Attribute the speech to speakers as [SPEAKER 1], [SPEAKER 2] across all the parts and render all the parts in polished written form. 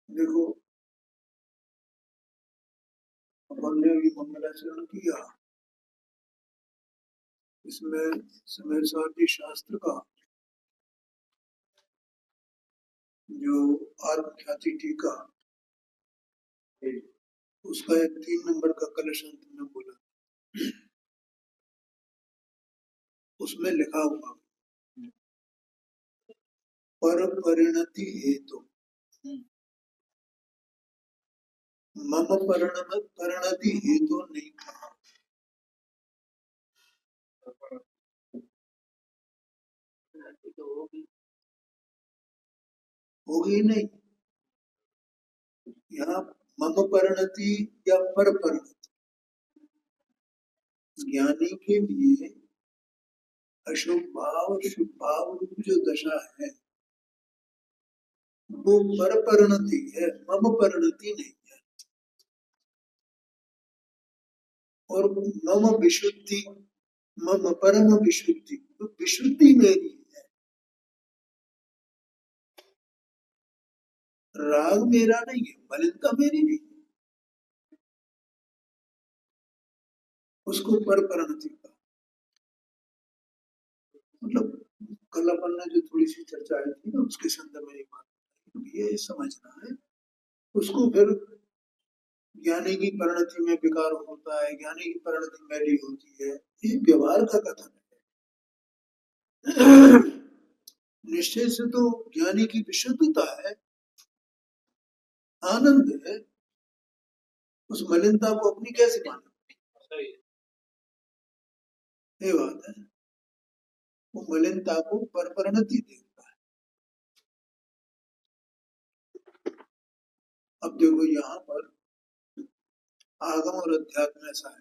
[SPEAKER 1] देखो, अपन ने भी मंगलाचरण किया, इसमें समय सारथी शास्त्र का जो आत्मख्याति टीका उसका एक 3 नंबर का कलश अंत में बोला, उसमें लिखा हुआ पर परिणति हेतु मम परिणति हेतु नहीं कहा। होगी नहीं, यहाँ मम परिणति या पर परिणति, ज्ञानी के लिए अशुभ भाव शुभ भाव रूप जो दशा है वो पर परिणति है, मम परिणति नहीं है। और मम विशुद्धि, मम परम विशुद्धि, तो विशुद्धि मेरी है, राग मेरा नहीं है, मलिनता मेरी नहीं है, उसको पर परिणति का मतलब कल अपन ने जो थोड़ी सी चर्चा आई थी ना उसके संदर्भ में एक बात ये समझना है। उसको फिर ज्ञानी की परिणति में विकार होता है, ज्ञानी की परिणति मैली होती है, ये व्यवहार का कथन है। निश्चय से तो ज्ञानी की विशुद्धता है, आनंद है, उस मलिनता को अपनी कैसे माने, ये बात है। वो मलिनता को पर परिणति देखता है। अब देखो यहाँ पर आगम और अध्यात्म ऐसा है,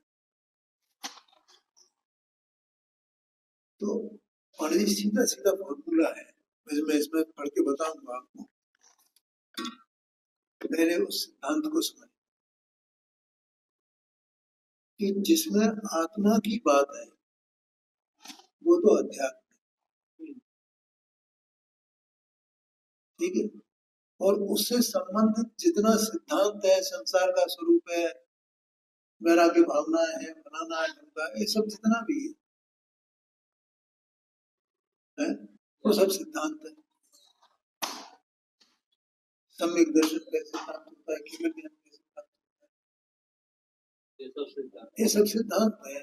[SPEAKER 1] तो बड़ी सीधा सीधा फॉर्मूला है, मैं इसमें पढ़ के बताऊंगा आपको, पहले उस सिद्धांत को समझ कि जिसमें आत्मा की बात है वो तो अध्यात्म, ठीक है, और उससे संबंधित जितना सिद्धांत है, संसार का स्वरूप है, वैराग्य भावना है, बनाना है, ये सब जितना भी है वो सब सिद्धांत है। सम्यक दर्शन कैसे प्राप्त होता है, केवल ज्ञान कैसे प्राप्त होता है, ये सब सिद्धांत है।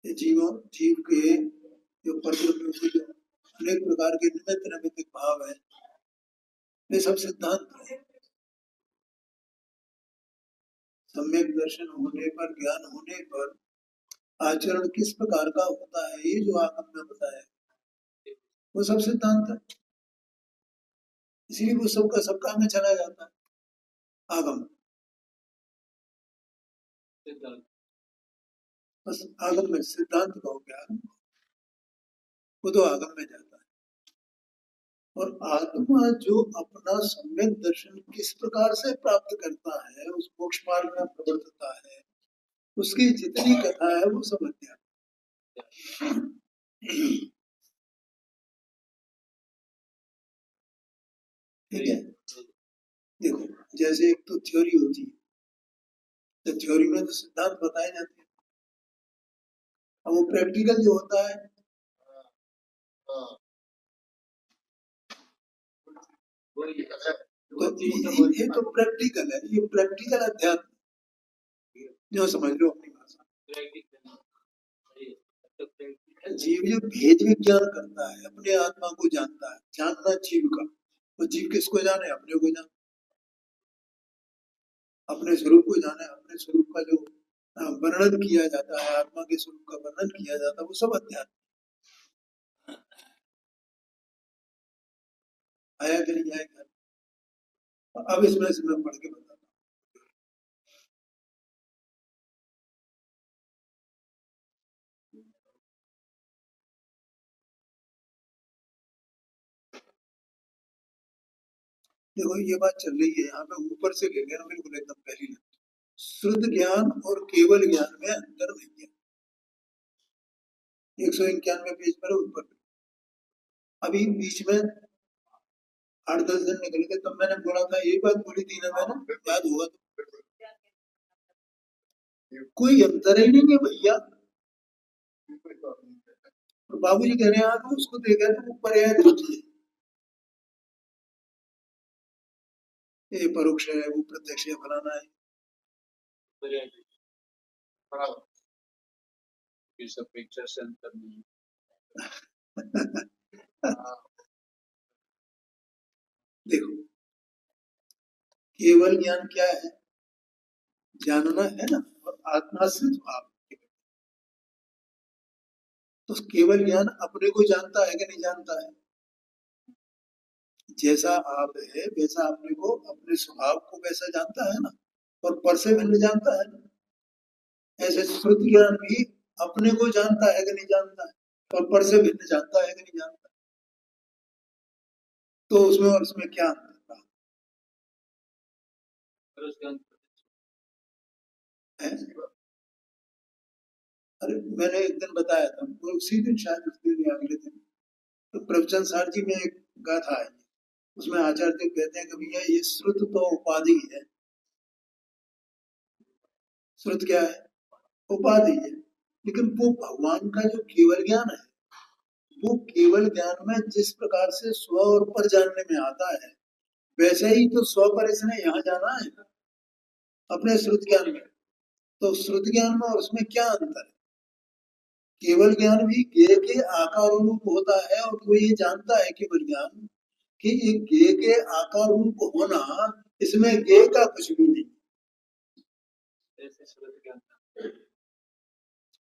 [SPEAKER 1] ये जीव के जो प्रकृति में जो अनेक प्रकार के निमित्त नैमित्तिक भाव है, ये सब सिद्धांत है। सम्यक दर्शन होने पर, ज्ञान होने पर आचरण किस प्रकार का होता है, ये जो आगम में बताया वो सब सिद्धांत है। इसलिए वो सबका सबका में चला जाता है आगम, बस आगम में सिद्धांत का हो गया, वो तो आगम में जाता है। और आत्मा जो अपना सम्यक दर्शन किस प्रकार से प्राप्त करता है, उस मोक्ष मार्ग में प्रवर्तता है, उसकी जितनी कथा है वो सब अध्यात्म। ठीक है, देखो जैसे एक तो थ्योरी होती है, तो थ्योरी में तो सिद्धांत बताए जाते हैं, अब वो प्रैक्टिकल जो होता है तो ये तो प्रैक्टिकल है, ये प्रैक्टिकल अध्यात्म जो समझ लो अपनी भाषा। जीव जो भेद विज्ञान करता है, अपने आत्मा को जानता है, जानना जीव का, तो जीव किसको जाने? अपने को जाने, अपने स्वरूप को जाने। अपने स्वरूप का जो वर्णन किया जाता है, आत्मा के स्वरूप का वर्णन किया जाता है, वो सब अध्यात्म। आया कि नहीं आया? अब इसमें से मैं पढ़ के बताता हूँ। देखो ये बात चल रही है यहाँ पे, ऊपर से ले लेना बिल्कुल एकदम पहली। शुद्ध ज्ञान और केवल ज्ञान में अंतर नहीं है। 191 पेज पर ऊपर। अभी बीच में 8-10 दिन निकल गए, तब मैंने बोला था, यही बात बोली थी ना मैंने, याद होगा तो। कोई अंतर ही नहीं है भैया। बाबूजी कह रहे हैं आप उसको देखा तो पर्याय दृष्टि है, ये परोक्ष है, वो प्रत्यक्ष है, फलाना है। देखो केवल ज्ञान क्या है? जानना है ना, और आत्माश्रित भाव। तो केवल ज्ञान अपने को जानता है कि नहीं जानता है? जैसा आप है वैसा अपने को, अपने स्वभाव को वैसा जानता है ना, और पर से भिन्न जानता है ना। ऐसे श्रुति ज्ञान भी अपने को जानता है कि नहीं जानता है, और पर से भिन्न जानता है कि नहीं जानता है। तो उसमें और उसमें क्या अंतर है? अरे मैंने एक दिन बताया था, उसी दिन शायद उस दिन या अगले दिन, तो प्रवचन सार जी में एक गाथा है, उसमें आचार्य देव कहते हैं कि भैया ये श्रुत तो उपाधि है। श्रुत क्या है? उपाधि है। लेकिन वो भगवान का जो केवल ज्ञान है, वो केवल ज्ञान में जिस प्रकार से स्व और पर जानने में आता है, वैसे ही तो स्व पर इसने यहाँ जाना है अपने श्रुत ज्ञान में। तो श्रुत ज्ञान में और उसमें क्या अंतर है? केवल ज्ञान भी ज्ञेय के आकार रूप होता है, और वो ये जानता है केवल ज्ञान कि ये ज्ञेय के आकार रूप होना, इसमें ज्ञेय का कुछ भी नहीं।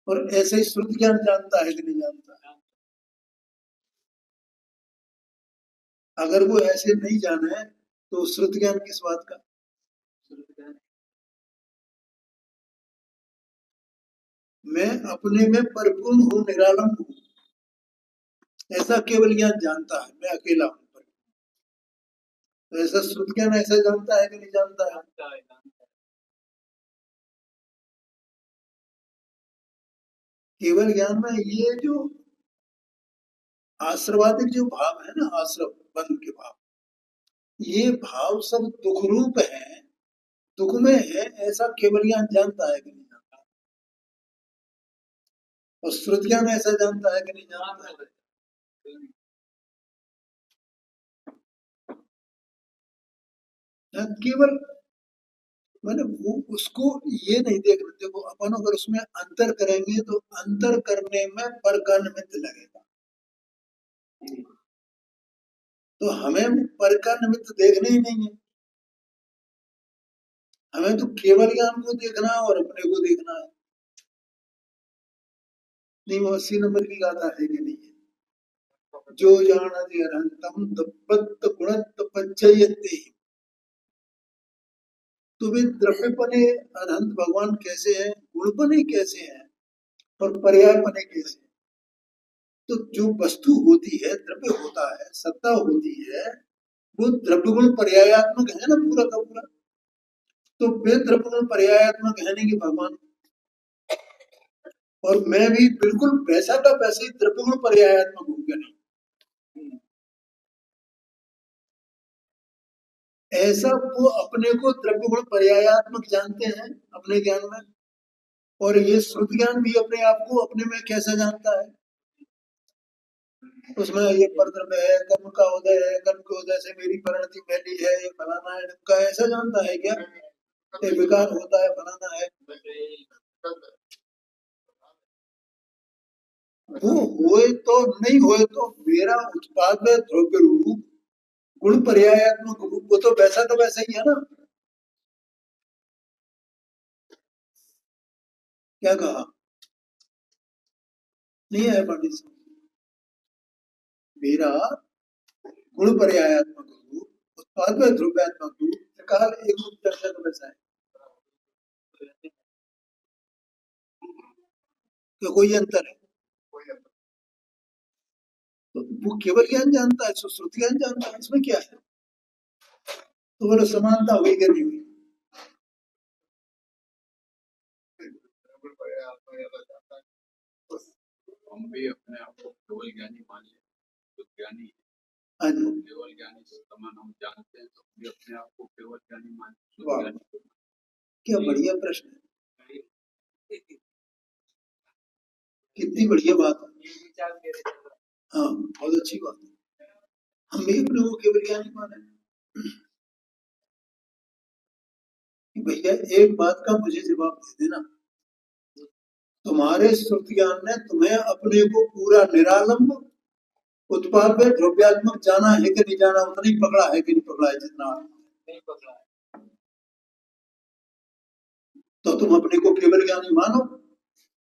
[SPEAKER 1] और ऐसे ही श्रुत ज्ञान जानता है कि नहीं जानता है? अगर वो ऐसे नहीं जाने तो श्रुत ज्ञान किस बात का? मैं अपने में परिपूर्ण हूँ, निरालंब हूँ, ऐसा केवल ज्ञान जानता है। मैं अकेला हूँ, तो ऐसा श्रुत ज्ञान ऐसा जानता है कि नहीं जानता है? केवल ज्ञान में ये जो आश्रवादिक जो भाव है ना, आश्रव बंध के भाव, ये भाव सब दुख रूप है, दुख में है, ऐसा केवल ज्ञान जानता है कि नहीं जानता? और श्रुत ज्ञान ऐसा जानता है कि नहीं जानता है? केवल मैंने वो उसको ये नहीं देख रहे। देखो अपन अगर उसमें अंतर करेंगे तो अंतर करने में पर का निमित्त लगेगा, तो हमें पर का निमित्त देखना ही नहीं है। हमें तो केवल ज्ञान को देखना है और अपने को देखना है। नहीं वो 80 नंबर की गाथा है कि नहीं है? जो जानति अनंतम तपत गुणत पच्चयते। तो वे द्रव्यपने अनंत भगवान कैसे है, गुणपने कैसे है, और पर्यायपने कैसे है? तो जो वस्तु होती है, द्रव्य होता है, सत्ता होती है, वो द्रव्य गुण पर्यायात्मक है ना पूरा का पूरा। तो वे द्रव्य गुण पर्यायात्मक है नहीं कि भगवान, और मैं भी बिल्कुल वैसा का वैसे ही द्रव्य गुण पर्यायात्मक हूँ क्या? नहीं, ऐसा वो अपने को द्रव्य गुण पर्यायात्मक जानते हैं अपने ज्ञान में, और ये श्रुत ज्ञान भी अपने आप को अपने में कैसा जानता है? उसमें ये परद्रव्य है, कर्म का उदय है, कर्म के उदय से मेरी परिणति पहली है, ये फलाना है ढमका है, ऐसा जानता है क्या? ये विकार होता है, फलाना है। वो हुए तो नहीं हुए तो मेरा उत्पाद में द्रव्य रूप गुण पर्यायात्मक रूप, वो तो वैसा ही है ना। क्या कहा? नहीं है पंडित साहब। मेरा गुण पर्यायात्मक रूप उत्पाद में द्रव्यात्मक रूप प्रकार एक रूप चर्चा तो वैसा है कि कोई अंतर है? तो वो केवल ज्ञान जानता है, सुश्रुति ज्ञान जानता है, इसमें क्या है? तो बोलो समानता हुई कि नहीं हुई? हम भी अपने आप को केवल ज्ञानी मान लें, तो ज्ञानी हाँ जी, केवल ज्ञानी से समान हम जानते हैं, तो भी अपने आप को केवल ज्ञानी मान लें। क्या बढ़िया प्रश्न है, कितनी बढ़िया बात है। हाँ, बहुत अच्छी बात है। हम भी अपने को केवल ज्ञानी माने। भैया एक बात का मुझे जवाब दे देना, तुम्हारे श्रुति ज्ञान ने तुम्हें अपने को पूरा निरालंब उत्पाद में द्रव्यात्मक जाना है कि नहीं जाना, उतना ही पकड़ा है कि नहीं पकड़ा है जितना नहीं पकड़ा है। तो तुम अपने को केवल ज्ञानी मानो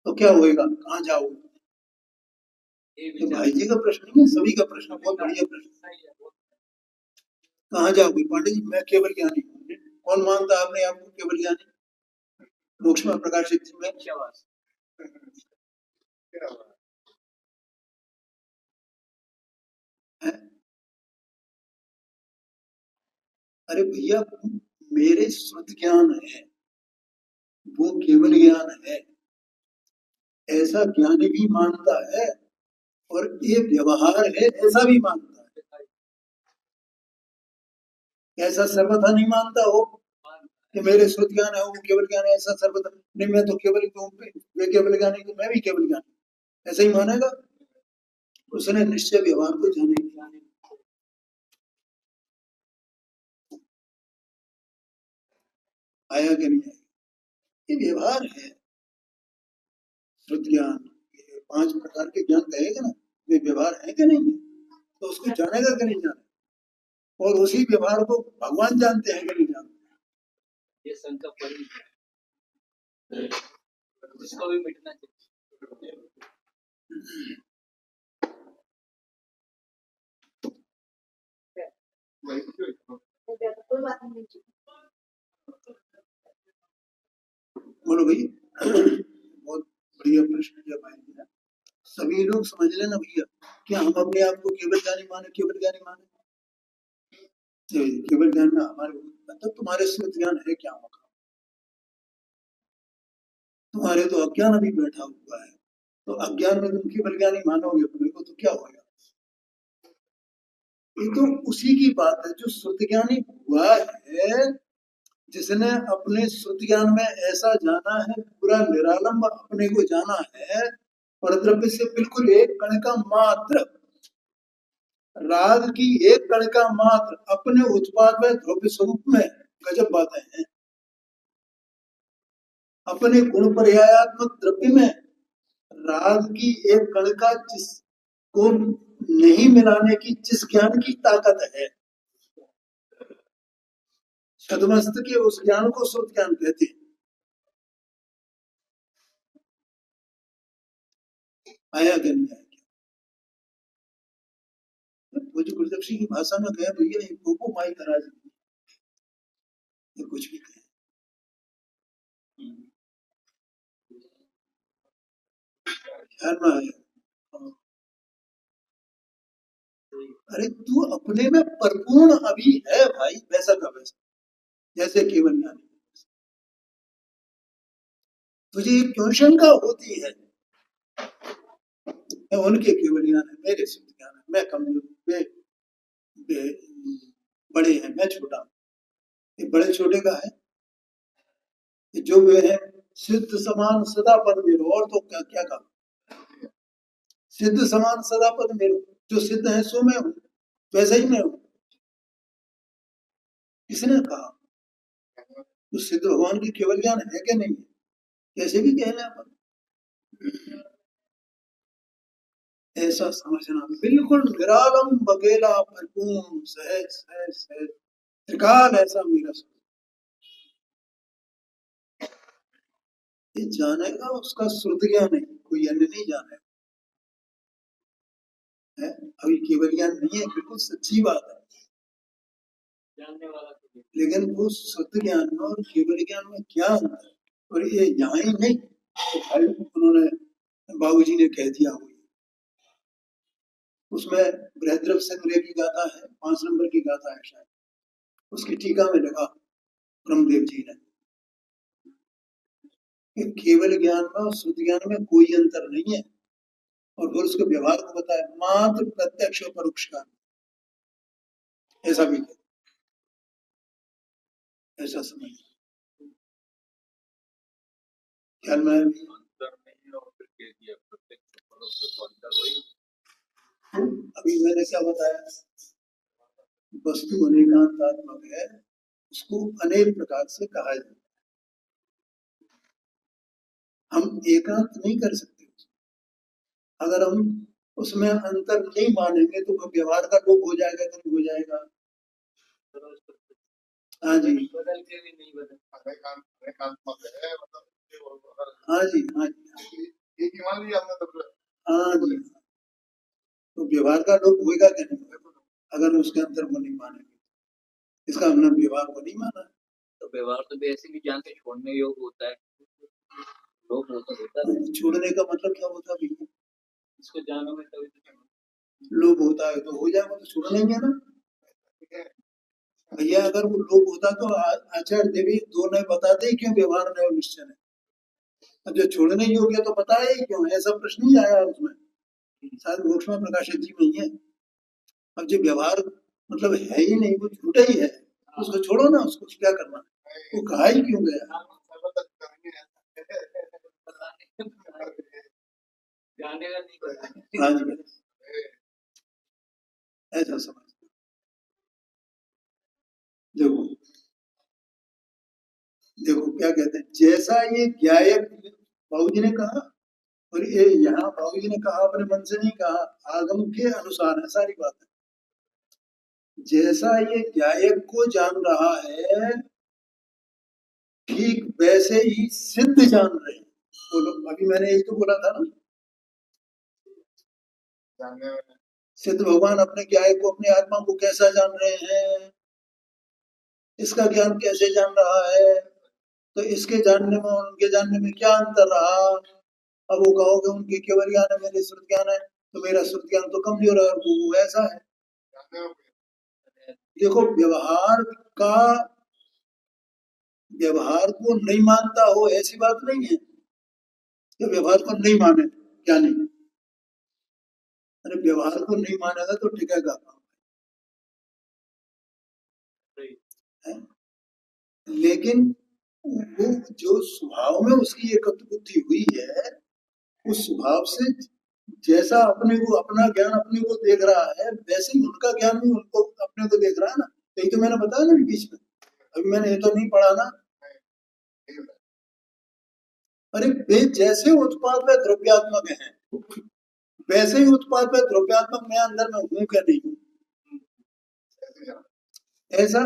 [SPEAKER 1] तो क्या होएगा, कहाँ जाओगे? तो भाई जी का प्रश्न नहीं है, सभी का प्रश्न, बहुत बढ़िया प्रश्न। कहाँ जाओगे पांडे जी? मैं केवल ज्ञानी हूँ। कौन मानता है अपने आप को केवल ज्ञानी? मोक्ष में प्रकाशित में क्या बात है? अरे भैया, मेरे श्रुत ज्ञान है वो केवल ज्ञान है, ऐसा ज्ञानी भी मानता है, और ये व्यवहार है ऐसा भी मानता है। ऐसा सर्वथा नहीं मानता हो कि मेरे श्रुत ज्ञान है वो केवल ज्ञान है, ऐसा सर्वथा नहीं। मैं तो केवल वे केवल ज्ञानी तो मैं भी केवल ज्ञानी, ऐसा ही मानेगा? उसने निश्चय व्यवहार को जाने किया। आया कि नहीं आया? ये व्यवहार है। श्रुत ज्ञान, ये 5 प्रकार के ज्ञान कहेगा ना, वे व्यवहार है कि नहीं है? तो उसको जानेगा कि नहीं जाने? और उसी व्यवहार को भगवान जानते हैं कि नहीं जानते? ये शंका पड़ी है, इसको भी मिटना चाहिए। बोलो भाई, बहुत बढ़िया प्रश्न किया भाई ने। सभी लोग समझ लेना भैया, क्या हम अपने आप को केवल ज्ञानी माने, केवल ज्ञानी माने? केवल ज्ञान में हमारे मतलब तुम्हारे श्रुत ज्ञान है क्या होगा? तुम्हारे तो अज्ञान अभी बैठा हुआ है, तो अज्ञान में तुम केवल ज्ञानी मानोगे अपने को तो क्या होगा? ये तो उसी की बात है जो श्रुत ज्ञानी हुआ है, जिसने अपने श्रुत ज्ञान में ऐसा जाना है, पूरा निरालंब अपने को जाना है, परद्रव्य से बिल्कुल एक कण का मात्र, राग की एक कण का मात्र अपने उत्पाद में द्रव्य स्वरूप में, गजब बातें हैं। अपने गुण पर्यायात्मक द्रव्य में राग की एक कण का जिसको नहीं मिलाने की जिस ज्ञान की ताकत है, छदमस्त के उस ज्ञान को श्रुत ज्ञान कहते हैं। आया कि नहीं आया? वो जो गुरुदक्षी की भाषा में कहे भैया ये पोपो माई तराज, ये कुछ भी कहे। ध्यान में आया? अरे तू अपने में परिपूर्ण अभी है भाई, वैसा का वैसा, जैसे केवल ज्ञानी। तुझे क्यों शंका होती है? उनके केवल ज्ञान है, मेरे सिद्ध ज्ञान है, मैं कमजोर, वे बड़े हैं, मैं छोटा हूँ। ये बड़े छोटे का है, जो वे हैं सिद्ध समान सदा पद मेरो, और तो क्या क्या कहा? सिद्ध समान सदा पद मेरो, जो सिद्ध है सो मैं हूँ, वैसा ही मैं हूँ। किसने कहा? तो सिद्ध भगवान की केवल ज्ञान है क्या नहीं है? कैसे भी कह लें अपन, ऐसा समझना। बिल्कुल निरालंब अकेला परिपूर्ण सहज सहज सहज त्रिकाल ऐसा मेरा सब। ये जानेगा उसका श्रुत ज्ञान है, कोई अन्य नहीं जाने है। अभी केवल ज्ञान नहीं है, बिल्कुल सच्ची बात है, जानने वाला। लेकिन वो श्रुत ज्ञान में और केवल ज्ञान में क्या अंतर? और ये यहाँ ही नहीं, तो भाई उन्होंने बाबूजी ने कह दिया हुई, उसमें बृहद्रव संग्रह की गाथा है, 5 नंबर की गाथा है शायद, उसकी टीका में लगा ब्रह्मदेव जी ने कि केवल ज्ञान में और श्रुत ज्ञान में कोई अंतर नहीं है, और फिर उसके व्यवहार को बताया मात्र प्रत्यक्ष और परोक्ष ज्ञान, ऐसा भी है, ऐसा समझ ख्याल में आया। अभी मैंने क्या बताया, वस्तु अनेकांतात्मक है, उसको अनेक प्रकार से कहा जाए, हम एकांत नहीं कर सकते। अगर हम उसमें अंतर नहीं मानेंगे तो व्यवहार का लोप हो जाएगा, कभी हो जाएगा। हाँ जी, हाँ जी, हाँ जी, हाँ जी, तो व्यवहार का लोप होगा क्या नहीं होगा अगर उसके अंतर को नहीं मानेंगे? इसका हमने व्यवहार को नहीं माना, तो व्यवहार तो वैसे भी जान के छोड़ने योग्य होता है, लोप होता है। छोड़ने का मतलब क्या होता है? इसको जानो में तभी तो लोप होता है, तो हो जाएगा, तो छोड़ना ही है ना भैया। अगर वो लोप होता तो आचार्य देवी दो ने बताते ही क्यों व्यवहार नहीं निश्चय है। अब जो छोड़ने योग्य तो बताया ही क्यों, ऐसा प्रश्न ही आया उसमें, शायद मोक्ष में प्रकाशित जी नहीं है। अब जो व्यवहार मतलब है ही नहीं, वो झूठा ही है, उसको छोड़ो ना, उसको क्या करना, वो कहा ही क्यों गया? हाँ जी, ऐसा समझ। देखो देखो क्या कहते हैं, जैसा ये ज्ञायक बाबूजी ने कहा, और ये यहाँ बाबूजी ने कहा अपने मन से नहीं कहा, आगम के अनुसार है सारी बात है। जैसा ये ज्ञायक को जान रहा है, ठीक वैसे ही सिद्ध जान रहे हैं। बोलो, अभी मैंने यही तो बोला था ना, सिद्ध भगवान अपने ज्ञायक को, अपनी आत्मा को कैसा जान रहे हैं, इसका ज्ञान कैसे जान रहा है, तो इसके जानने में और उनके जानने में क्या अंतर रहा? अब वो कहोगे उनके केवल ज्ञान है, मेरे श्रुत ज्ञान है, तो मेरा श्रुत ज्ञान तो कमजोर है, वो ऐसा है। देखो का व्यवहार को नहीं मानता हो ऐसी बात नहीं है, तो व्यवहार को नहीं माने क्या नहीं, अरे व्यवहार को नहीं मानेगा तो टिकेगा है? लेकिन वो जो स्वभाव में उसकी एकत्व बुद्धि हुई है, उस स्वभाव से जैसा अपने को अपना ज्ञान अपने को देख रहा है, वैसे ही उनका ज्ञान भी उनको अपने को देख रहा है ना। यही तो मैंने बताया ना बीच में, अभी मैंने ये तो नहीं पढ़ा ना, अरे वे जैसे उत्पाद व द्रव्यात्मक है, वैसे ही उत्पाद व द्रव्यात्मक मैं अंदर में हूँ क्या नहीं हूँ, ऐसा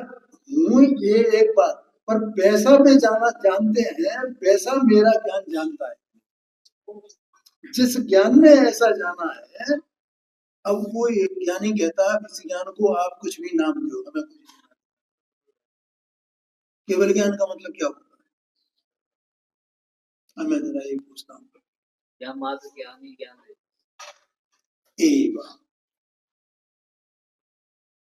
[SPEAKER 1] हूँ ये एक बात, पर वैसा में जाना जानते हैं, वैसा मेरा ज्ञान जानता है। जिस ज्ञान ने ऐसा जाना है, अब वो एक ज्ञानी कहता है इस ज्ञान को आप कुछ भी नाम दो, हमें कुछ नहीं। केवल ज्ञान का मतलब क्या होता है? मैं जरा ये पूछता हूँ, क्या मात्र ज्ञान ही ज्ञान है?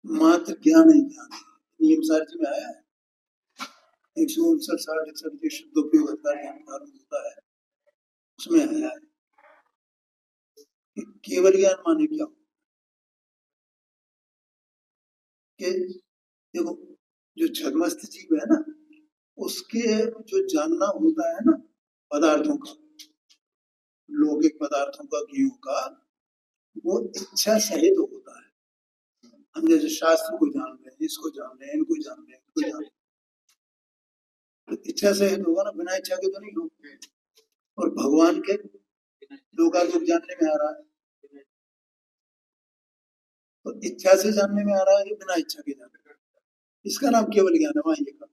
[SPEAKER 1] मात्र ज्ञान ही ज्ञान है, नियम सारथी में आया है 159 60 61 के शुद्ध उपयोग होता है, उसमें आया है कि केवल ज्ञान माने क्या कि देखो, जो छद्मस्त जीव है ना, उसके जो जानना होता है ना पदार्थों का, लौकिक पदार्थों का, ज्ञों का, वो इच्छा सहित होता है। हम जैसे शास्त्र को जान रहे हैं, इसको जान रहे हैं, इनको जान रहे हैं, इनको जान रहे हैं, तो इच्छा सहित होगा ना, बिना इच्छा के तो नहीं होगा। और भगवान के लोकालोक जानने में आ रहा है, तो इच्छा से जानने में आ रहा है कि बिना इच्छा के जानने में, इसका नाम केवल ज्ञान है। वहां ये का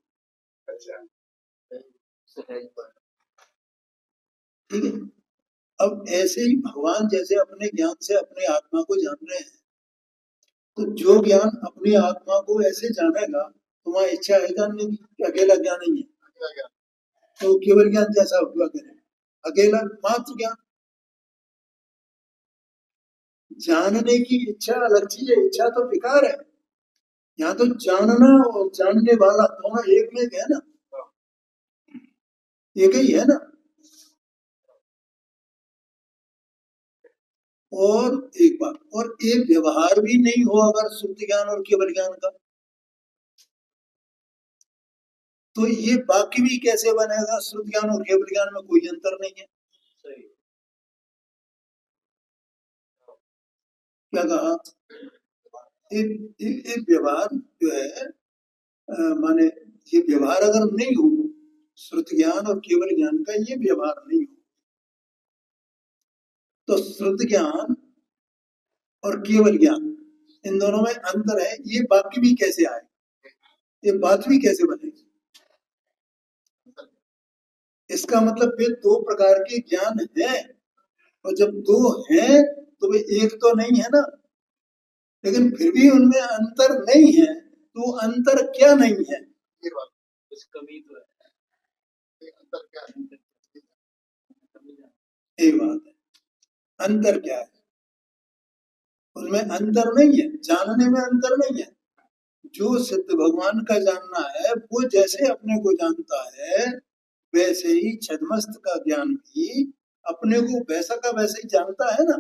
[SPEAKER 1] ठीक है। अब ऐसे ही भगवान जैसे अपने ज्ञान से अपने आत्मा को जान रहे हैं, तो जो ज्ञान अपनी आत्मा को ऐसे जानेगा तो वहां इच्छा है जानने की कि अकेला ज्ञान नहीं है, तो केवल ज्ञान जैसा हुआ करे, अकेला मात्र ज्ञान। जानने की इच्छा अलग चीज है, इच्छा तो विकार है। यहाँ तो जानना और जानने वाला दोनों एक में है ना, एक ही है ना। और एक बात, और एक व्यवहार भी नहीं हो अगर शुद्ध ज्ञान और केवल ज्ञान का, तो ये बाकी भी कैसे बनेगा? शुद्ध ज्ञान और केवल ज्ञान में कोई अंतर नहीं है। क्या कहा? एक व्यवहार जो है, माने ये व्यवहार अगर नहीं हो, श्रुत ज्ञान और केवल ज्ञान का ये व्यवहार नहीं हो, तो श्रुत ज्ञान और केवल ज्ञान इन दोनों में अंतर है, ये बाकी भी कैसे आए, ये बात भी कैसे बनेगी? इसका मतलब वे दो प्रकार के ज्ञान है, और जब दो हैं तो वे एक तो नहीं है ना। लेकिन फिर भी उनमें अंतर नहीं है, तो अंतर क्या नहीं है? ये बात कुछ कमी तो है, अंतर क्या है? ये बात है, अंतर क्या है? उसमें अंतर नहीं है, जानने में अंतर नहीं है। जो सिद्ध भगवान का जानना है वो जैसे अपने को जानता है, वैसे ही छद्मस्त का ज्ञान भी अपने को वैसा का वैसे ही जानता है ना।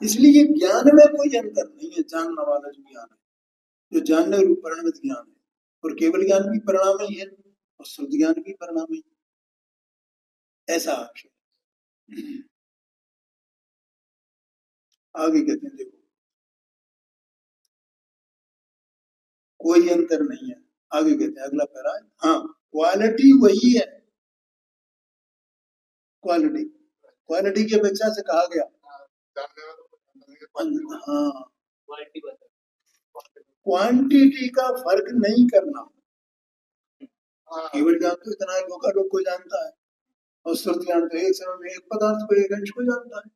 [SPEAKER 1] इसलिए ज्ञान में कोई अंतर नहीं है, जानने वाला जो ज्ञान है, जो जानने रूप परिणमित ज्ञान है, और केवल ज्ञान भी परिणाम ही है और शुद्ध ज्ञान भी परिणाम ही, ऐसा आशय। आगे कहते हैं, देखो कोई अंतर नहीं है। आगे कहते हैं, अगला पैरा है, हाँ क्वालिटी वही है। क्वालिटी, क्वालिटी की अपेक्षा से कहा गया, हाँ क्वांटिटी का फर्क नहीं करना। केवल ज्ञान तो इतना है, लोग को जानता है, और श्रुत ज्ञान तो एक समय में एक पदार्थ को, एक अंश को जानता है।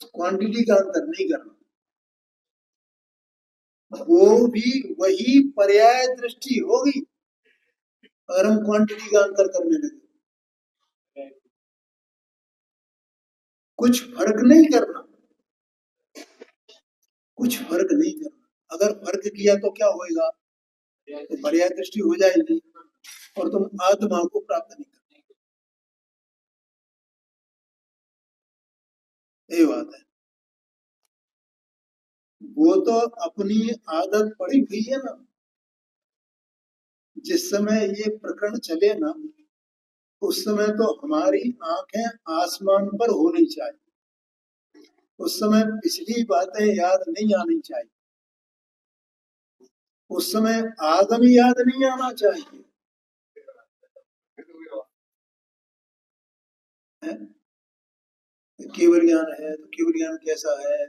[SPEAKER 1] क्वांटिटी का अंतर नहीं करना, वो भी वही पर्याय दृष्टि होगी अगर हम क्वांटिटी का अंतर करने लगे। कुछ फर्क नहीं करना, कुछ फर्क नहीं करना। अगर फर्क किया तो क्या होएगा? तो पर्याय दृष्टि हो जाएगी और तुम आत्मा को प्राप्त नहीं कर, ये बात है। वो तो अपनी आदत पड़ी हुई है ना। जिस समय ये प्रकरण चले ना, उस समय तो हमारी आंखें आसमान पर होनी चाहिए, उस समय पिछली बातें याद नहीं आनी चाहिए, उस समय आगम याद नहीं आना चाहिए है? केवल ज्ञान है तो केवल ज्ञान कैसा है?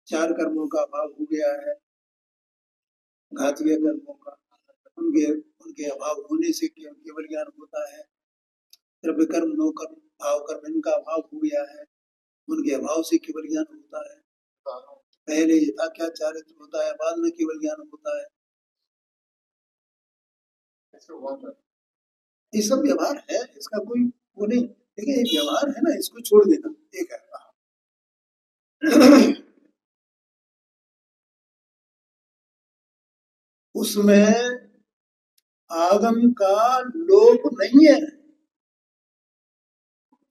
[SPEAKER 1] चार कर्मों का अभाव हो गया है, घातीय कर्मों का, उनके उनके अभाव होने से केवल ज्ञान होता है। द्रव्य कर्म, नो कर्म, भाव कर्म, इनका अभाव हो गया है, उनके अभाव से केवल ज्ञान होता है। पहले यथा क्या चारित्र होता है, बाद में केवल ज्ञान होता है। ये सब व्यवहार है, इसका कोई वो नहीं, लेकिन एक व्यवहार है ना, इसको छोड़ देना एक है। उसमें आगम का लोप नहीं है।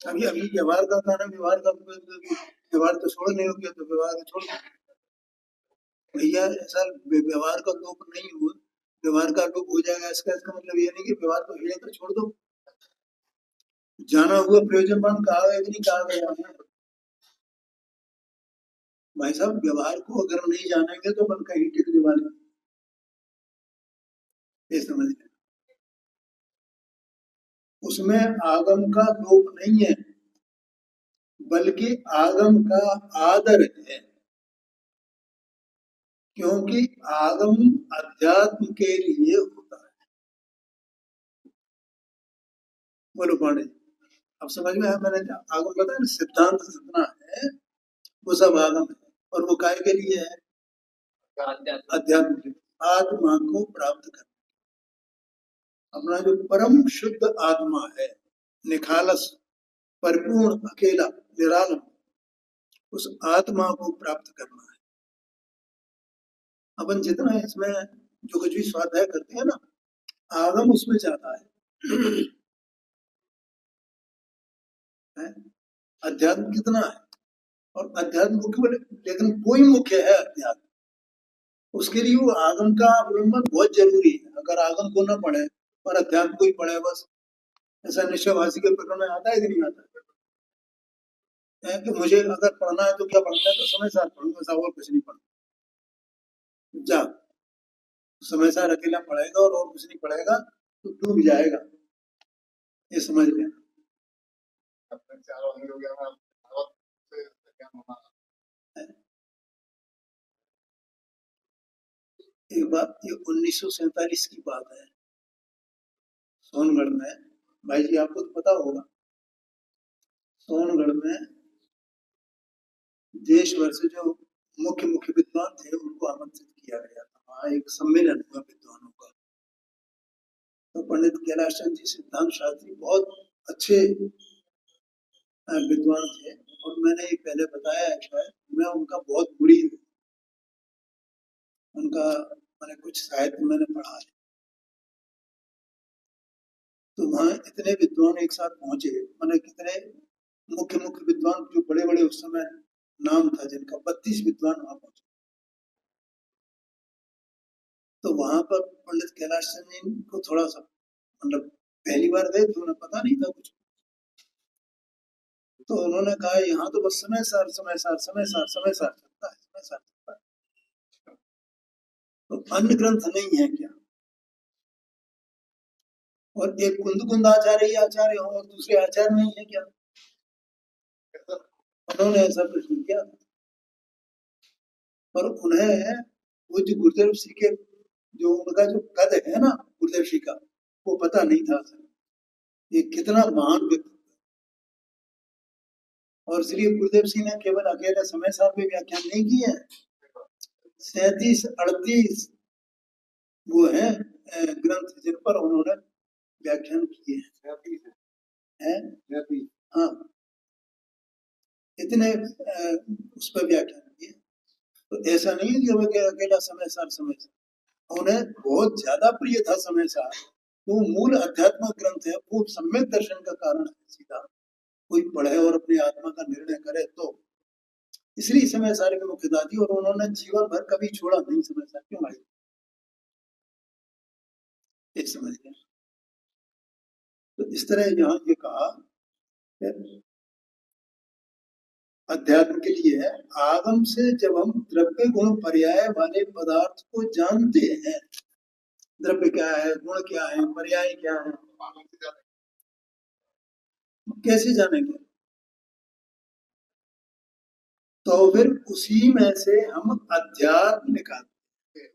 [SPEAKER 1] अभी अभी व्यवहार का कहना, व्यवहार का व्यवहार तो छोड़ नहीं हो गया, तो व्यवहार को छोड़ भैया, ऐसा व्यवहार का लोप नहीं हुआ, व्यवहार का लोप हो जाएगा इसका मतलब ये नहीं कि व्यवहार को है तो छोड़ दो। जाना हुआ प्रयोजनवान कहा गया कि नहीं कहा गया है? भाई साहब, व्यवहार को अगर नहीं जानेंगे तो अपन कहीं टिकने वाले नहीं, ये समझ लें। उसमें आगम का लोप नहीं है, बल्कि आगम का आदर है, क्योंकि आगम अध्यात्म के लिए होता है। बोलो पांडे, अब समझ में आया? मैंने आगम बताया ना, सिद्धांत जितना है वो सब आगम है, और वो काय के लिए है? अध्यात्म के लिए, आत्मा को प्राप्त करना। अपना जो परम शुद्ध आत्मा है, निखालस, परिपूर्ण, अकेला, निरालम, उस आत्मा को प्राप्त करना है। अपन जितना इसमें जो कुछ भी स्वाध्याय करते हैं ना, आगम उसमें जाता है। अध्यात्म कितना है, और अध्यात्म मुख्य बोले, लेकिन कोई मुख्य है अध्यात्म, उसके लिए वो आगम का अवलंबन बहुत जरूरी है। अगर आगम को न पढ़े और अध्यात्म को ही पढ़े बस, ऐसा निश्चयवासी के प्रकरण में आता है कि नहीं आता है? कि मुझे अगर पढ़ना है तो क्या पढ़ना है, तो समय सार पढ़ूंगा, ऐसा और कुछ नहीं पढ़ूंगा। जा, समय सार अकेला पढ़ेगा और कुछ नहीं पढ़ेगा तो डूब जाएगा, ये समझ लेना। एक बात, ये 1947 की बात है, सोनगढ़ में, भाई जी आपको तो पता होगा, सोनगढ़ में देश भर से जो मुख्य मुख्य विद्वान थे उनको आमंत्रित किया गया था। वहाँ एक सम्मेलन हुआ विद्वानों का। तो पंडित कैलाश चंद्र जी सिद्धांत शास्त्री बहुत अच्छे विद्वान थे, और मैंने ये पहले बताया है शायद, मैं उनका बहुत मुरीद हूँ। उनका मैंने कुछ साहित्य मैंने पढ़ा है। तो वहाँ इतने विद्वान एक साथ पहुंचे, मैंने कितने मुख्य मुख्य विद्वान जो बड़े बड़े उस समय नाम था जिनका, 32 विद्वान वहां पहुंचे। तो वहां पर पंडित कैलाश चंद्र जी को थोड़ा सा, मतलब पहली बार गए तो उन्हें पता नहीं था कुछ, तो उन्होंने कहा यहाँ तो बस समय सार समय सार समय सार समय सार चलता है, समय सार चलता है, तो अन्य ग्रंथ नहीं है क्या? और एक कुंद कुंद आचार्य ही आचार्य हो और दूसरे आचार्य नहीं है क्या? उन्होंने ऐसा प्रश्न किया था। पर उन्हें पूज्य गुरुदेव श्री के जो उनका जो कद है ना, गुरुदेव श्री का, वो पता नहीं था ये कितना महान व्यक्ति। और श्री गुरुदेव सिंह ने केवल अकेले समय सार पे व्याख्यान नहीं किए हैं, 37-38 वो है ग्रंथ जिन पर उन्होंने व्याख्यान किए हैं। हाँ, इतने उस पर व्याख्यान किए। तो ऐसा नहीं है कि अकेला समय सार समय सार, उन्हें बहुत ज्यादा प्रिय था समय सार। वो मूल अध्यात्म ग्रंथ है, वो सम्यक दर्शन का कारण है। सीधा कोई पढ़े और अपनी आत्मा का निर्णय करे तो, इसलिए समय सार की मुख्यता थी, और उन्होंने जीवन भर कभी छोड़ा नहीं समय सार। क्यों भाई, एक समझ गए? तो इस तरह यहाँ ये कहा, अध्यात्म के लिए है, आगम से जब हम द्रव्य गुण पर्याय वाले पदार्थ को जानते हैं, द्रव्य क्या है, गुण क्या है, पर्याय क्या है, कैसे जानेंगे? तो फिर उसी में से हम अध्यात्म निकालते हैं।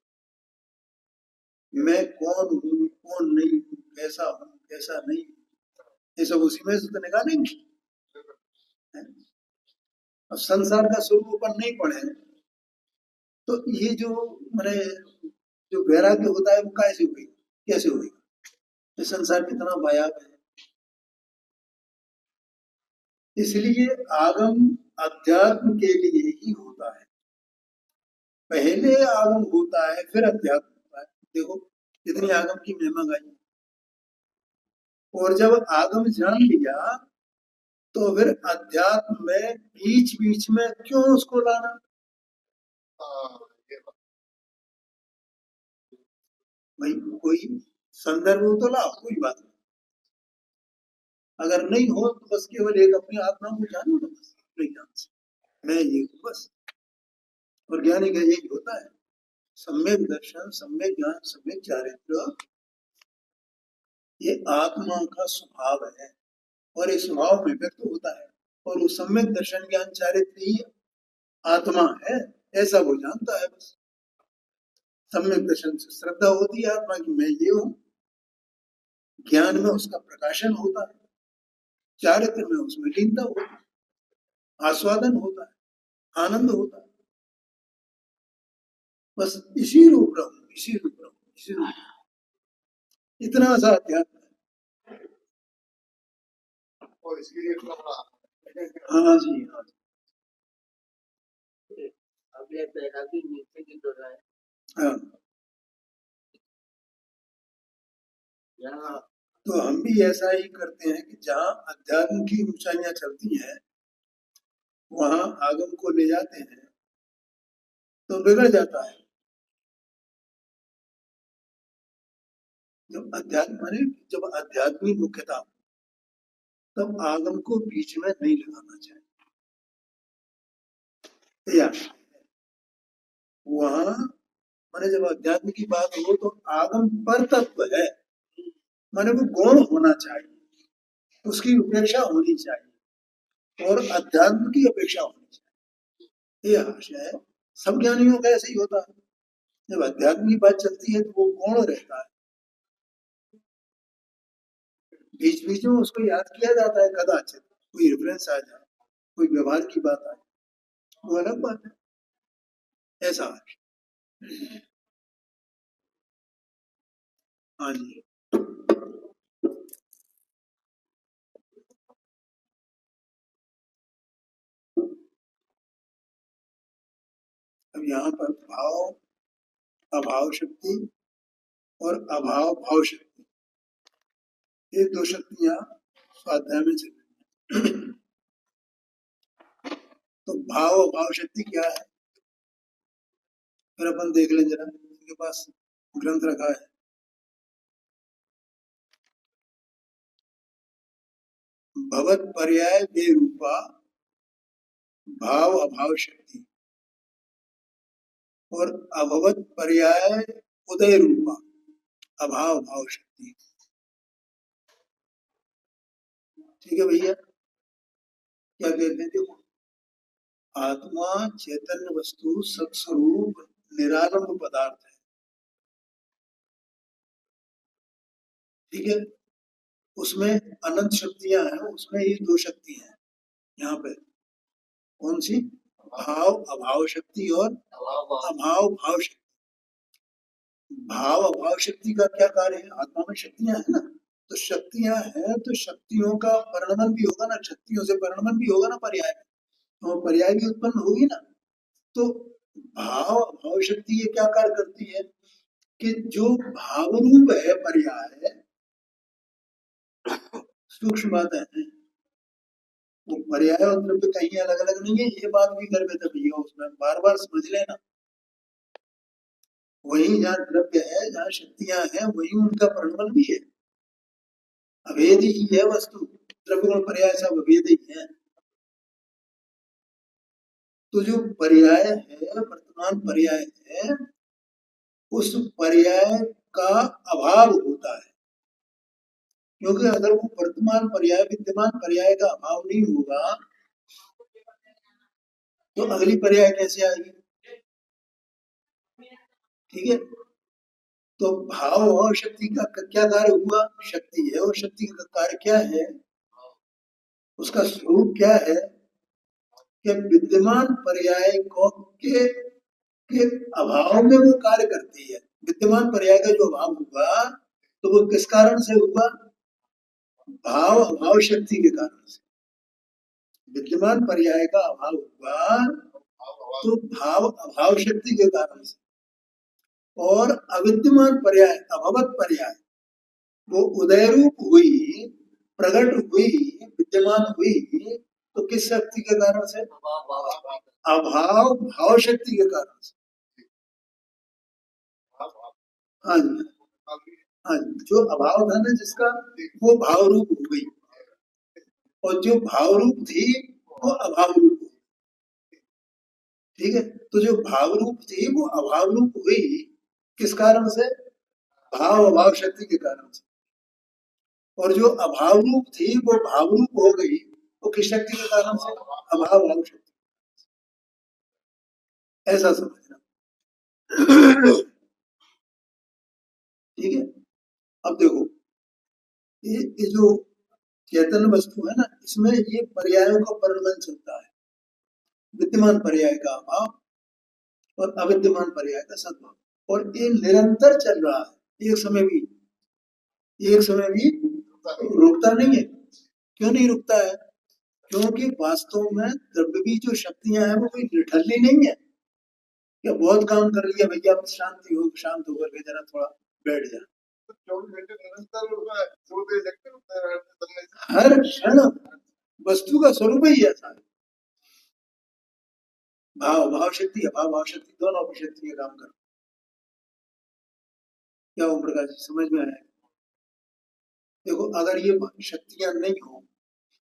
[SPEAKER 1] मैं कौन हूँ, कौन नहीं हूँ, कैसा हूँ, कैसा नहीं हूँ, ये सब उसी में से तो निकालेंगे। अब संसार का स्वरूप अपन नहीं पढ़े, तो ये जो मैंने जो वैराग्य होता है वो कैसे हुई, कैसे हुई? ये संसार कितना भयावह है। इसलिए आगम अध्यात्म के लिए ही होता है, पहले आगम होता है फिर अध्यात्म होता है। देखो कितनी आगम की महिमा गाई। और जब आगम जान लिया तो फिर अध्यात्म में बीच बीच में क्यों उसको लाना? भाई कोई संदर्भ हो तो लाओ, कोई बात नहीं। अगर नहीं हो तो बस केवल एक अपनी आत्मा को जानो ना, बस अपने ज्ञान से मैं ये हूँ बस। और ज्ञानी का यही होता है, सम्यक दर्शन, सम्यक ज्ञान, सम्यक चारित्र, ये आत्मा का स्वभाव है और इस स्वभाव में व्यक्त होता है। और वो सम्यक दर्शन ज्ञान चारित्र ही आत्मा है, ऐसा वो जानता है बस। सम्यक दर्शन से श्रद्धा होती है आत्मा की, मैं ये हूँ। ज्ञान में उसका प्रकाशन होता है, चारित्र में उसमें लीनता होती है, आस्वादन होता है, आनंद होता है। बस इसी रूप रहूं, इसी रूप रहूं, इसी रूप रहूं। इतना सा अध्यात्म है।
[SPEAKER 2] और इसके लिए
[SPEAKER 1] हाँ जी, हाँ जी।
[SPEAKER 3] अभी बैरागी नीचे की तो है
[SPEAKER 1] हाँ,
[SPEAKER 3] यहाँ।
[SPEAKER 1] तो हम भी ऐसा ही करते हैं कि जहाँ अध्यात्म की ऊंचाइयां चलती हैं वहां आगम को ले जाते हैं तो बिगड़ जाता है। जब अध्यात्म माने जब आध्यात्मिक मुख्यता हो, तब आगम को बीच में नहीं लगाना चाहिए। या वहां माने जब अध्यात्म की बात हो तो आगम पर तत्व है, माने वो गौण होना चाहिए, उसकी उपेक्षा होनी चाहिए और अध्यात्म की अपेक्षा होनी चाहिए। ये आशय है, सब ज्ञानियों का ऐसे ही होता है। जब अध्यात्म की बात चलती है तो वो गौण रहता है, बीच बीच में उसको याद किया जाता है कदाचित, कोई रेफरेंस आ जाए, कोई व्यवहार की बात आए, वो अलग बात है। ऐसा है। हाँ जी। अब यहाँ पर भाव अभाव शक्ति और अभाव भाव शक्ति, ये दो शक्तियां स्वाध्याय में चल रही हैं। तो भाव अभाव शक्ति क्या है, फिर अपन देख लें जरा, उनके पास ग्रंथ रखा है। भवत पर्याय बेरूपा भाव अभाव शक्ति और अभवत पर्याय उदय रूपा अभाव भाव शक्ति। ठीक है भैया, क्या कहते हैं, देखो आत्मा चैतन्य वस्तु सत्स्वरूप निरालंब पदार्थ है। ठीक है, उसमें अनंत शक्तियां हैं, उसमें ये दो शक्ति हैं यहाँ पे। कौन सी? भाव अभाव शक्ति और अभाव भाव शक्ति। भाव अभाव शक्ति का क्या कार्य है, आत्मा में शक्तियां है ना, तो शक्तियां हैं तो शक्तियों का परिणमन भी होगा ना, शक्तियों से परिणमन भी होगा ना पर्याय में, तो पर्याय भी उत्पन्न होगी ना। तो भाव अभाव शक्ति ये क्या कार्य करती है कि जो भाव रूप है पर्याय, सूक्ष्म बातें हैं, वो पर्याय और द्रव्य कहीं अलग अलग नहीं है, ये बात भी कर बेटे भैया, उसमें बार बार समझ लेना। वही जहाँ द्रव्य है, जहाँ शक्तियां हैं, वही उनका परिणमन भी है, अभेद ही है वस्तु, द्रव्य गुण पर्याय सब अभेद ही है। तो जो पर्याय है, वर्तमान पर्याय है, उस पर्याय का अभाव होता है, क्योंकि अगर वो वर्तमान पर्याय विद्यमान पर्याय का अभाव नहीं होगा तो अगली पर्याय कैसे आएगी। ठीक है, तो भाव और शक्ति का क्या कार्य हुआ, शक्ति है और शक्ति का कार्य क्या है, उसका स्वरूप क्या है कि विद्यमान पर्याय को के अभाव में वो कार्य करती है। विद्यमान पर्याय का जो अभाव हुआ तो वो किस कारण से हुआ, भाव अभाव शक्ति के कारण से। विद्यमान पर्याय का अभाव हुआ तो भाव अभाव शक्ति के कारण से, और अविद्यमान पर्याय अभवत पर्याय वो उदय रूप हुई, प्रकट हुई, विद्यमान हुई, तो किस शक्ति के कारण से, अभाव भाव शक्ति के कारण से। हाँ जी, हाँ जी, जो अभाव था ना जिसका, वो भाव रूप हो गई, और जो भाव रूप थी वो अभाव रूप हुई। ठीक है, तो जो भाव रूप थी वो अभाव रूप हुई किस कारण से? भाव अभाव शक्ति के कारण से। और जो अभाव रूप थी वो भाव रूप हो गई, वो किस शक्ति के कारण से? अभाव भाव शक्ति। ऐसा समझना। ठीक है, अब देखो ये जो चैतन्य वस्तु है ना, इसमें ये पर्यायों का परिणमन चलता है। विद्यमान पर्याय का अभाव और अविद्यमान पर्याय का सद्भाव, और ये निरंतर चल रहा है। एक समय भी रुकता नहीं है। क्यों नहीं रुकता है? क्योंकि वास्तव में द्रव्य की जो शक्तियां हैं वो कोई निठल्ली नहीं है। क्या बहुत काम कर लिया भैया, अब शांत होकर के जरा थोड़ा बैठ जा। हर क्षण वस्तु का स्वरूप ही ऐसा है। भाव भाव शक्ति अभाव भाव शक्ति दोनों की शक्ति काम कर। क्या ओम प्रकाश जी समझ में आया? देखो, अगर ये शक्तियां नहीं हो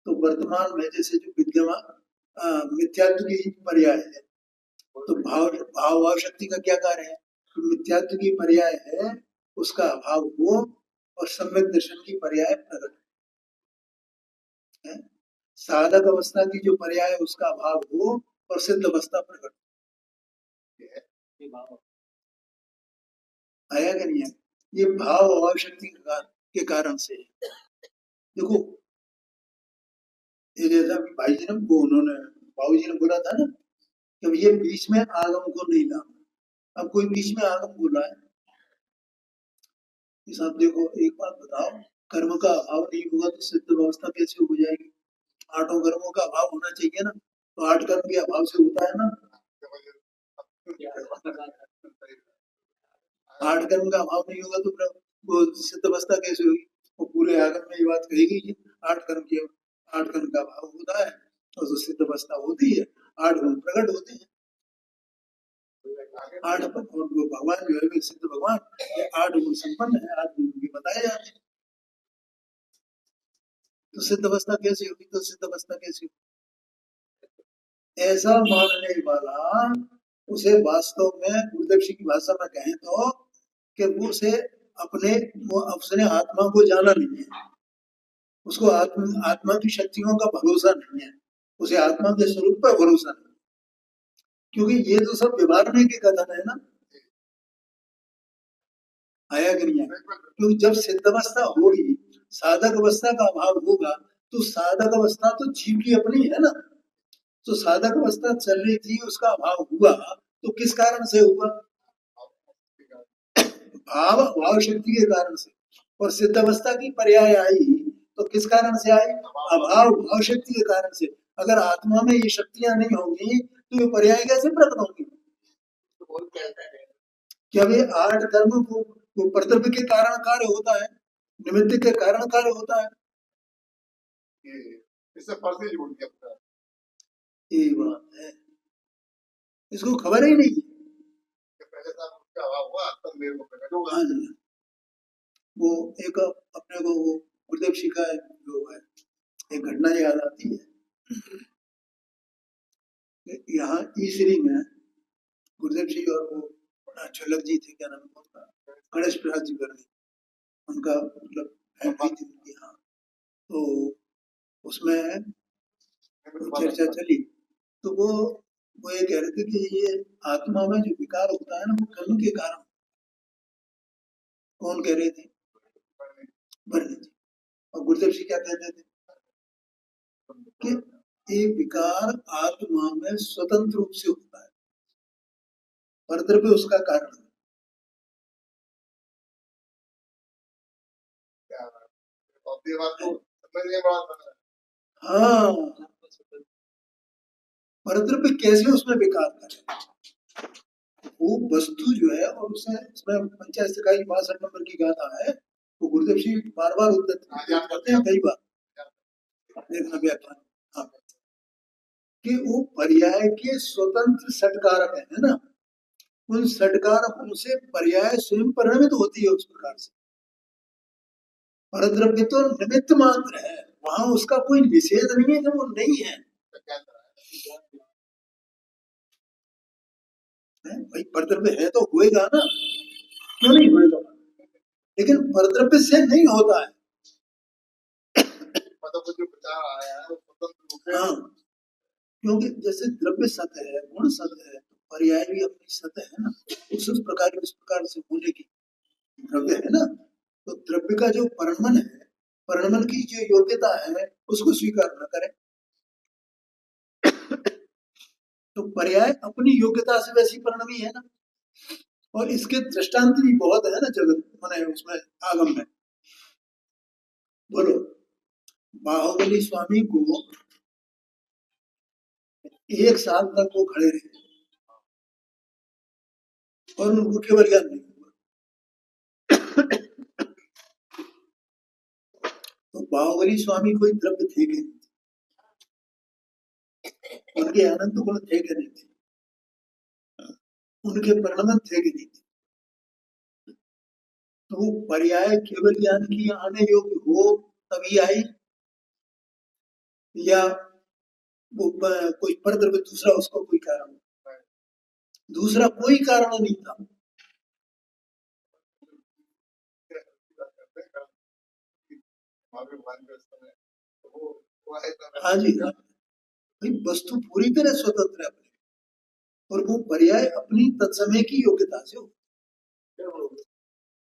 [SPEAKER 1] तो वर्तमान में जैसे जो विद्यमान मिथ्यात्व की पर्याय है, तो भाव भाव भाव शक्ति का क्या कार्य है? तो मिथ्यात्व की पर्याय है उसका अभाव हो, और सम्यक दर्शन की पर्याय प्रकट है। साधक अवस्था की जो पर्याय है उसका अभाव हो और सिद्ध अवस्था प्रकट। आया कि नहीं है? ये भाव अभाव शक्ति के कारण से। देखो, ये जैसा भाई जी ने उन्होंने बाबू जी ने बोला था ना कि ये बीच में आगम को नहीं लाना। अब कोई बीच में आगम बोला है, इस आप देखो, एक बात बताओ, कर्म का अभाव नहीं होगा तो सिद्ध अवस्था कैसे हो जाएगी? आठों कर्मों का अभाव होना चाहिए ना, तो आठ कर्म के अभाव से होता है ना। आठ कर्म का अभाव नहीं होगा तो फिर वो सिद्ध अवस्था कैसे होगी? वो पूरे आगम में ये बात कही गई है, आठ कर्म का अभाव होता है और तो सिद्ध अवस्था होती है, आठ गुण प्रकट होते हैं। आठ भगवान जो है सिद्ध भगवान, ये आठ गुण संपन्न है, आठ गुण भी बताए जाते हैं। तो सिद्ध अवस्था कैसे होगी? तो सिद्ध अवस्था कैसे होगी? ऐसा मानने वाला उसे वास्तव में गुरुदेव जी की भाषा में कहें तो कि वो उसे अपने आत्मा को जाना नहीं है, उसको आत्मा की शक्तियों का भरोसा नहीं है, उसे आत्मा के स्वरूप पर भरोसा नहीं, क्योंकि ये तो सब विवारने के कथन है ना। आया कि नहीं है? क्योंकि जब सिद्ध अवस्था होगी, साधक अवस्था का अभाव होगा, तो साधक अवस्था तो जीव की अपनी है ना। तो साधक अवस्था चल रही थी, उसका अभाव हुआ, तो किस कारण से हुआ? भाव भाव शक्ति के कारण से। और सिद्ध अवस्था की पर्याय आई तो किस कारण से आई? अभाव भाव शक्ति के कारण से। अगर आत्मा में ये शक्तियां नहीं होंगी तो ये पर्याय कैसे प्रकट होंगी? क्या वे आठ कर्म को कर्तव्य के कारण कार्य होता है, निमित्त के कारण कार्य होता है? इससे फर्जी जोड़ दिया। ये बात है, इसको खबर ही नहीं है। हाँ जी, वो एक अपने को वो गुरुदेव जी का जो है एक घटना याद आती है। यहाँ ईश्वरी में गुरुदेव जी और वो चोलक जी थे, क्या नाम उनका, गणेश प्रसाद जी कर उनका मतलब फैमिली थी उनकी। हाँ, तो उसमें चर्चा चली तो वो ये कह रहे थे कि ये आत्मा में जो विकार होता है ना, वो कर्म के कारण। कौन कह रहे थे? वर्णित जी। और गुरुदेव जी क्या कहते थे कि ये विकार आत्मा में स्वतंत्र रूप से होता है, परद्रव्य उसका कारण है। हाँ, परद्रव्य कैसे उसमें विकार करे? वो वस्तु जो है, और उसमें पंचायत इकाई 62 नंबर की गाथा है, वो गुरुदेव जी बार बार उद्धृत करते हैं, कई बार देखना व्याख्यान। हाँ, कि वो पर्याय के स्वतंत्र षटकारक है ना, उन षटकारकों से पर्याय स्वयं परिणमित होती है उस प्रकार से। परद्रव्य तो निमित्त मात्र है, वहां उसका कोई निषेध नहीं है कि वो नहीं है। भाई परद्रव्य है तो होएगा ना, क्यों नहीं होएगा? लेकिन परद्रव्य से नहीं होता है। मतलब जो विचार आया है हाँ, क्योंकि जैसे द्रव्य सत है, गुण सत है, पर्याय भी अपनी सत है ना, उस प्रकार इस प्रकार से होने की द्रव्य है ना। तो द्रव्य का जो परिणमन है, परिणमन की जो योग्यता है, उसको स्वीकार न करें तो पर्याय अपनी योग्यता से वैसी परिणमी है ना। और इसके दृष्टांत भी बहुत है ना जगत माने उसमें आगम में। बोलो, बाहुबली स्वामी को 1 साल तक वो खड़े रहे और उनको केवल ज्ञान नहीं हुआ। तो बाहुबली स्वामी कोई द्रव्य थे कि नहीं, उनके अनंत गुण थे कि नहीं थे, उनके परिणमन थे कि नहीं थे। तो वो पर्याय केवल ज्ञान की आने योग्य हो तभी आई, या वो कोई परद्रव्य दूसरा उसको कोई कारण, दूसरा कोई कारण नहीं था। हाँ जी, हाँ भाई, वस्तु पूरी तरह स्वतंत्र है अपने, और वो पर्याय अपनी तत्समय की योग्यता से हो,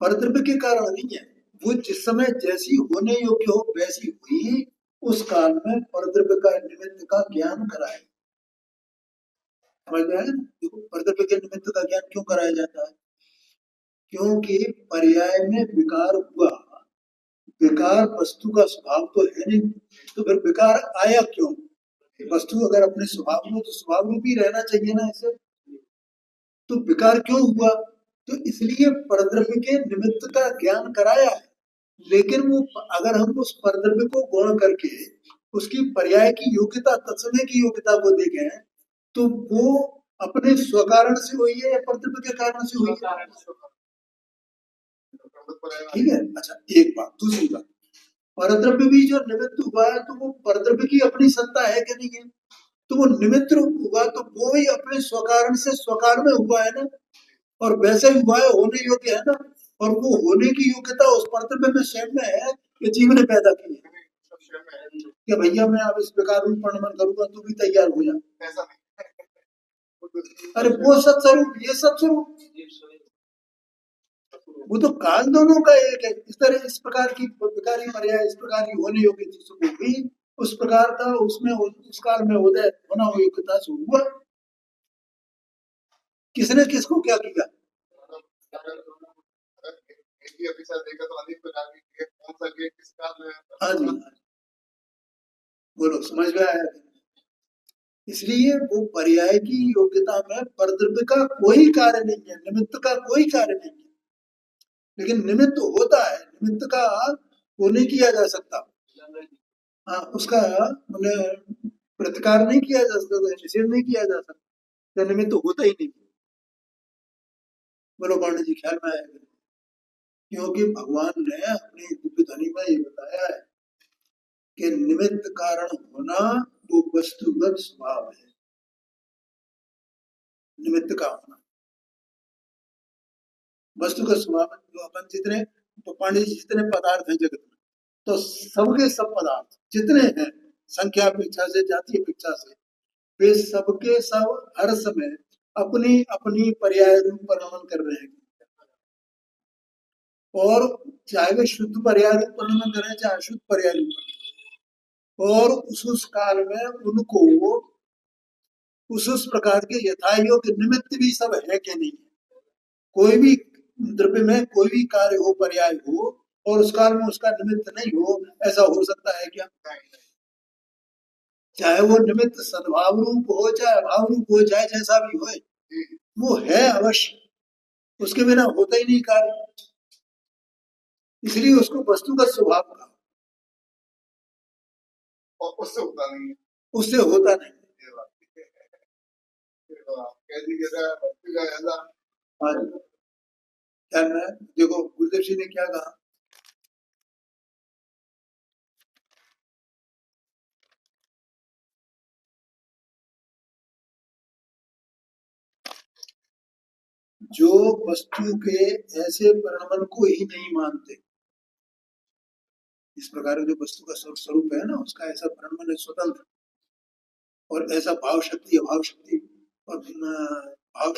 [SPEAKER 1] परद्रव्य के कारण नहीं है। वो जिस समय जैसी होने योग्य हो वैसी हुई, उस काल में परद्रव्य का निमित्त का ज्ञान कराए। समझ में आया? देखो, परद्रव्य के निमित्त का ज्ञान क्यों कराया जाता है? क्योंकि पर्याय में विकार हुआ, विकार वस्तु का स्वभाव तो है नहीं, तो फिर विकार आया क्यों? वस्तु अगर अपने स्वभाव में, तो स्वभाव रूप ही रहना चाहिए ना इसे, तो विकार क्यों हुआ? तो इसलिए परद्रव्य के निमित्त का ज्ञान कराया है। लेकिन वो अगर हम उस परद्रव्य को गौण करके उसकी पर्याय की योग्यता, तत्समय की योग्यता को देखें, तो वो अपने स्वकारण से हुई है या परद्रव्य के कारण से हुई है? ठीक है, अच्छा एक बात। दूसरी बात, परद्रव्य भी जो निमित्त हुआ है, तो वो परद्रव्य की अपनी सत्ता है कि नहीं है? तो वो निमित्त हुआ तो वो ही अपने स्वकारण से स्वकार में हुआ है ना, और वैसे ही हुआ है, होने योग्य है ना। और वो होने की योग्यता उस परद्रव्य में स्वयं में है कि जीव ने पैदा की है कि भैया मैं अब इस प्रकार रूप परिणमन करूंगा, तू भी तैयार हो जा। अरे वो सत्स्वरूप, ये सत्स्वरूप, वो तो काल दोनों का एक है। इस तरह इस प्रकार की विकारी पर्याय, इस प्रकार की होने योग्य चीजों को भी उस प्रकार का उसमें उस काल में उदय होना योग्यता से हुआ। किसने किसको क्या किया? हाँ जी, बोलो, समझ में आया? इसलिए वो पर्याय की योग्यता में परद्रव्य का कोई कार्य नहीं है, निमित्त का कोई कार्य नहीं है। लेकिन निमित्त होता है, निमित्त का वो नहीं किया जा सकता, हाँ उसका मैंने प्रतिकार नहीं किया जा सकता, निषेध नहीं किया जा सकता, तो निमित्त होता ही नहीं। बोलो पांडे जी, ख्याल में आएगा? क्योंकि भगवान ने अपनी दिव्य ध्वनि में ये बताया है कि निमित्त कारण होना वो वस्तुगत स्वभाव है, निमित्त का होना वस्तु का स्वभाव। जो अपन जितने, तो पांडे जी जितने पदार्थ हैं जगत में, तो सबके सब पदार्थ जितने हैं, संख्या अपेक्षा से, जाति अपेक्षा से, वे सबके सब हर समय अपनी अपनी पर्याय रूप परिणमन कर रहे हैं। और चाहे वे शुद्ध पर्याय रूप परिणमन कर रहे हैं, चाहे अशुद्ध पर्याय रूप, और उस काल में उनको उस प्रकार के यथायोग्य निमित्त भी सब है कि नहीं। कोई भी द्रव्य में कोई भी कार्य हो, पर्याय हो, और उस काल में उसका निमित्त नहीं हो, ऐसा हो सकता है क्या? चाहे वो निमित्त सद्भाव रूप हो, चाहे अभाव रूप हो, चाहे जैसा भी हो, वो है अवश्य, उसके बिना होता ही नहीं कार्य। इसलिए उसको वस्तु का स्वभाव कहा, और उससे होता नहीं है, उससे होता नहीं। देखो गुरुदेव जी ने क्या कहा, जो वस्तु के ऐसे परिणमन को ही नहीं मानते, इस प्रकार जो वस्तु का स्वरूप है ना, उसका ऐसा परिणमन है स्वतंत्र, और ऐसा भाव शक्ति अभाव शक्ति और भाव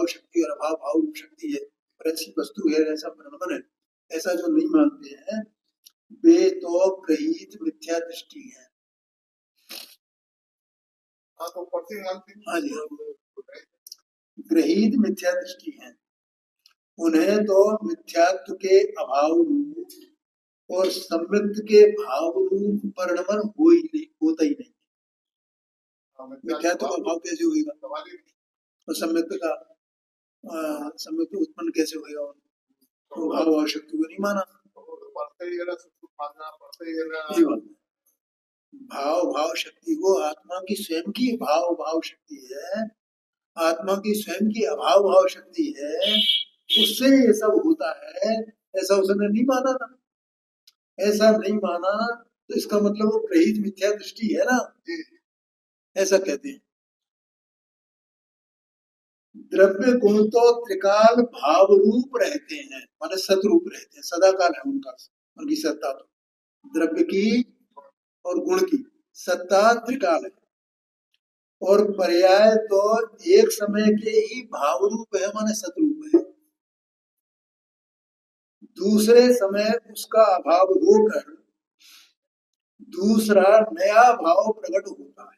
[SPEAKER 1] शक्ति और अभाव भाव शक्ति है, और ऐसी वस्तु है, ऐसा परिणमन है, ऐसा जो नहीं मानते हैं वे तो ग्रहीत मिथ्या दृष्टि है।
[SPEAKER 2] हाँ तो
[SPEAKER 1] हाँ जी, ग्रहीत मिथ्या दृष्टि है, उन्हें तो मिथ्यात्व के अभाव रूप और सम्यक्त के भाव रूप परिणमन होता ही नहीं। मिथ्यात्व का भाव कैसे होगा और सम्यक्त का सम्यक्त उत्पन्न कैसे होगा? भाव और शक्ति को नहीं माना। भाव शक्ति को आत्मा की स्वयं की भाव शक्ति है, आत्मा की स्वयं की अभाव भाव शक्ति है, उससे ये सब होता है, ऐसा उसने नहीं माना ना। ऐसा नहीं माना तो इसका मतलब वो ग्रहित मिथ्या दृष्टि है ना, ऐसा कहते हैं। द्रव्य गुण तो त्रिकाल भाव रूप रहते हैं, माने सदरूप रहते हैं, सदाकाल है उनकी सत्ता। तो द्रव्य की और गुण की सत्ता त्रिकाल है, और पर्याय तो एक समय के ही भाव रूप है, माने सदरूप है। दूसरे समय उसका अभाव होकर दूसरा नया भाव प्रकट होता है,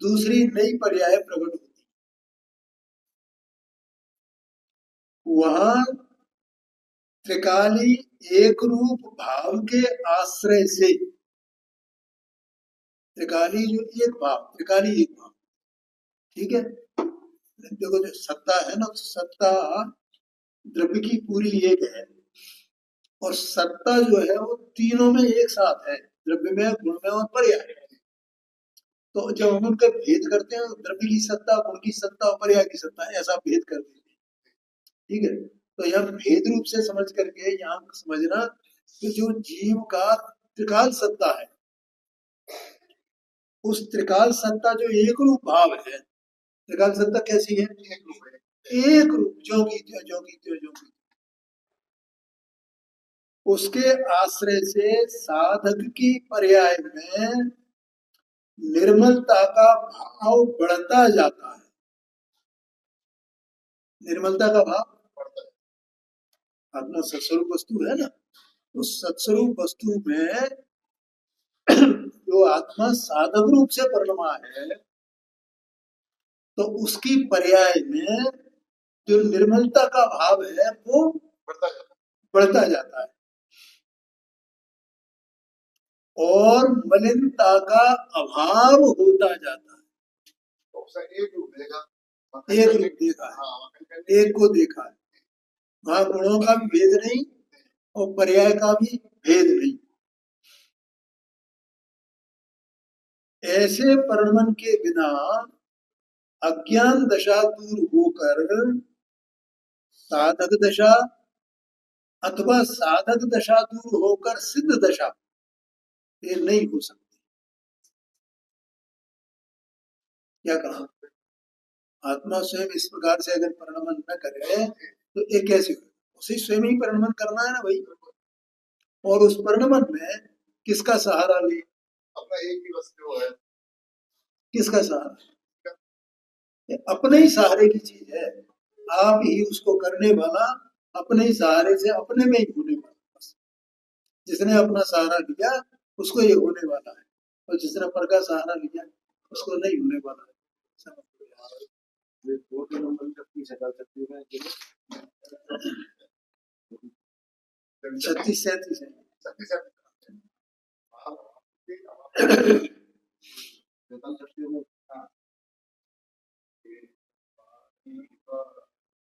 [SPEAKER 1] दूसरी नई पर्याय प्रकट होती है। वहां त्रिकाली एक रूप भाव के आश्रय से, त्रिकाली जो एक भाव, त्रिकाली एक भाव, ठीक है। देखो जो सत्ता है ना, सत्ता द्रव्य की पूरी एक है, और सत्ता जो है वो तीनों में एक साथ है, द्रव्य में, गुण में और पर्याय। तो जब हम उनका भेद करते हैं, द्रव्य की सत्ता, गुण की सत्ता और पर्याय की सत्ता, ऐसा भेद कर देते हैं, ठीक है। तो यहाँ भेद रूप से समझ करके यहाँ समझना कि जो जीव का त्रिकाल सत्ता है, उस त्रिकाल सत्ता जो एक रूप भाव है, त्रिकाल सत्ता कैसी है? एक रूप, जो की उसके आश्रय से साधक की पर्याय में निर्मलता का भाव बढ़ता जाता है। निर्मलता का भाव, आत्मा सत्स्वरूप वस्तु है ना, उस सत्स्वरूप वस्तु में जो आत्मा साधक रूप से परिणमा है, तो उसकी पर्याय में जो निर्मलता का भाव है वो बढ़ता जाता है, और मलिनता का अभाव होता जाता है।
[SPEAKER 2] एक रूप देखा
[SPEAKER 1] है, एक को देखा है, वहां गुणों का भी भेद नहीं और पर्याय का भी भेद नहीं। ऐसे परिणमन के बिना अज्ञान दशा दूर होकर साधक दशा, अथवा साधक दशा दूर होकर सिद्ध दशा ये नहीं हो सकती। क्या कहा? आत्मा स्वयं इस प्रकार से अगर परिणमन न करे तो ये कैसे हो? उसे स्वयं ही परिणमन करना है ना भाई, और उस परिणमन में किसका सहारा ले?
[SPEAKER 2] अपना एक ही वस्तु है,
[SPEAKER 1] किसका सहारा? अपने ही सहारे की चीज है, आप ही उसको करने वाला, अपने ही सहारे से अपने में ही होने वाला। जिसने अपना सहारा लिया उसको ये होने वाला है, और जिसने पर का सहारा लिया उसको नहीं होने वाला है। छत्तीस 37 है।